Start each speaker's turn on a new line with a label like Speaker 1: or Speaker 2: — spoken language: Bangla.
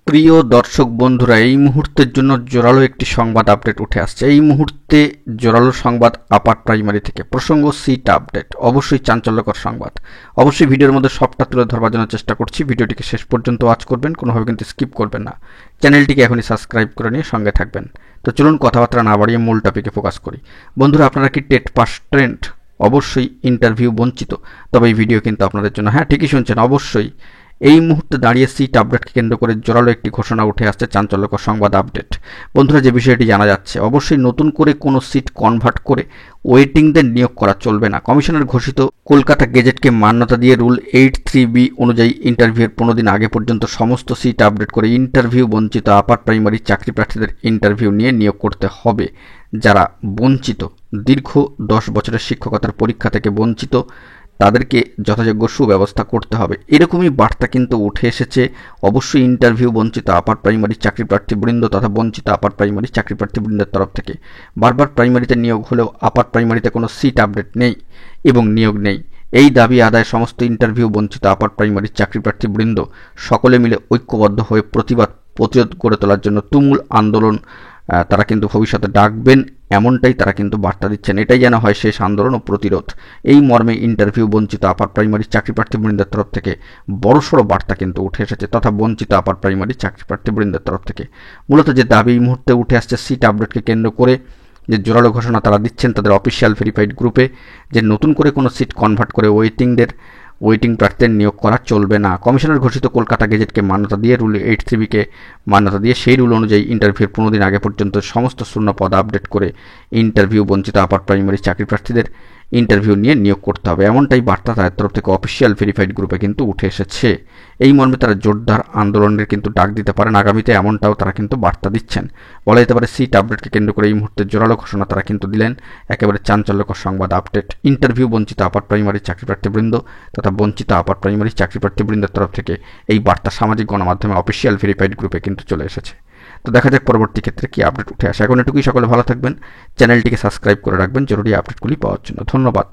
Speaker 1: প্রিয় দর্শক বন্ধুরা, এই মুহূর্তের জন্য জোরালো একটি সংবাদ আপডেট উঠে আসছে। এই মুহূর্তে জোরালো সংবাদ আপার প্রাইমারি থেকে। প্রসঙ্গ সিট আপডেট, অবশ্যই চাঞ্চল্যকর সংবাদ। অবশ্যই ভিডিওর মধ্যে সবটা তুলে ধরবার জন্য চেষ্টা করছি। ভিডিওটিকে শেষ পর্যন্ত ওয়াচ করবেন, কোনোভাবে কিন্তু স্কিপ করবেন না। চ্যানেলটিকে এখনই সাবস্ক্রাইব করে নিয়ে সঙ্গে থাকবেন। তো চলুন কথাবার্তা না বাড়িয়ে মূল টপিকে ফোকাস করি। বন্ধুরা, আপনারা কি টেট পাস ট্রেন্ড? অবশ্যই ইন্টারভিউ বঞ্চিত, তবে এই ভিডিও কিন্তু আপনাদের জন্য। হ্যাঁ, ঠিকই শুনছেন, অবশ্যই এই মুহূর্তে দাঁড়িয়ে সিট আপডেটকে কেন্দ্র করে জোরালো একটি ঘোষণা উঠে আসছে, চাঞ্চল্যকর সংবাদ আপডেট। বন্ধুরা, যে বিষয়টি জানা যাচ্ছে, অবশ্যই নতুন করে কোনো সিট কনভার্ট করে ওয়েটিংদের নিয়োগ করা চলবে না। কমিশনের ঘোষিত কলকাতা গেজেটকে মান্যতা দিয়ে রুল 83B অনুযায়ী ইন্টারভিউয়ের 15 দিন আগে পর্যন্ত সমস্ত সিট আপডেট করে ইন্টারভিউ বঞ্চিত আপার প্রাইমারি চাকরি প্রার্থীদের ইন্টারভিউ নিয়ে নিয়োগ করতে হবে। যারা বঞ্চিত, দীর্ঘ 10 বছরের শিক্ষকতার পরীক্ষা থেকে বঞ্চিত, তাদেরকে যথাযোগ্য সুব্যবস্থা করতে হবে। এরকমই বার্তা কিন্তু উঠে এসেছে অবশ্যই ইন্টারভিউ বঞ্চিত আপার প্রাইমারি চাকরি প্রার্থীবৃন্দ তথা বঞ্চিত আপার প্রাইমারি চাকরি প্রার্থীবৃন্দের তরফ থেকে। বারবার প্রাইমারিতে নিয়োগ হলেও আপার প্রাইমারিতে কোনো সিট আপডেট নেই এবং নিয়োগ নেই। এই দাবি আদায় সমস্ত ইন্টারভিউ বঞ্চিত আপার প্রাইমারি চাকরি প্রার্থীবৃন্দ সকলে মিলে ঐক্যবদ্ধ হয়ে প্রতিরোধ গড়ে তোলার জন্য তুমুল আন্দোলন তারা কিন্তু ভবিষ্যতে ডাকবেন, এমনটাই তারা কিন্তু বার্তা দিচ্ছেন। এটাই যেন হয় শেষ আন্দোলন ও প্রতিরোধ। এই মর্মে ইন্টারভিউ বঞ্চিত আপার প্রাইমারি চাকরি প্রার্থীবৃন্দের তরফ থেকে বড়সড় বার্তা কিন্তু উঠে এসেছে, তথা বঞ্চিত আপার প্রাইমারি চাকরি প্রার্থীবৃন্দের তরফ থেকে। মূলত যে দাবি এই মুহূর্তে উঠে আসছে সিট আপডেটকে কেন্দ্র করে, যে জোরালো ঘোষণা তারা দিচ্ছেন তাদের অফিসিয়াল ভেরিফাইড গ্রুপে, যে নতুন করে কোনো সিট কনভার্ট করে ওয়েটিং প্রার্থীদের নিয়োগ করা চলবে না। কমিশনের ঘোষিত কলকাতা গেজেটকে মান্যতা দিয়ে রুল 83B-কে মান্যতা দিয়ে সেই রুল অনুযায়ী ইন্টারভিউর 15 দিন আগে পর্যন্ত সমস্ত শূন্য পদ আপডেট করে ইন্টারভিউ বঞ্চিত আপার প্রাইমারি চাকরি প্রার্থীদের ইন্টারভিউ নিয়ে নিয়োগ করতে হবে, এমনটাই বার্তা তাদের তরফ থেকে অফিসিয়াল ভেরিফাইড গ্রুপে কিন্তু উঠে এসেছে। এই মর্মে তারা জোরদার আন্দোলনের কিন্তু ডাক দিতে পারেন আগামীতে, এমনটাও তারা কিন্তু বার্তা দিচ্ছেন। বলা যেতে পারে সিট আপডেটকে কেন্দ্র করে এই মুহূর্তে জোরালো ঘোষণা তারা কিন্তু দিলেন। একেবারে চাঞ্চল্যকর সংবাদ আপডেট। ইন্টারভিউ বঞ্চিত আপার প্রাইমারি চাকরি প্রার্থীবৃন্দ তথা বঞ্চিত আপার প্রাইমারি চাকরি প্রার্থীবৃন্দের তরফ থেকে এই বার্তা সামাজিক গণমাধ্যমে অফিসিয়াল ভেরিফাইড গ্রুপে কিন্তু চলে এসেছে। তো দেখা যাক পরবর্তী ক্ষেত্রে কি আপডেট উঠে আসে। এখন এটুকুই, সকলে ভালো থাকবেন, চ্যানেলটিকে সাবস্ক্রাইব করে রাখবেন জরুরি আপডেটগুলি পাওয়ার জন্য। ধন্যবাদ।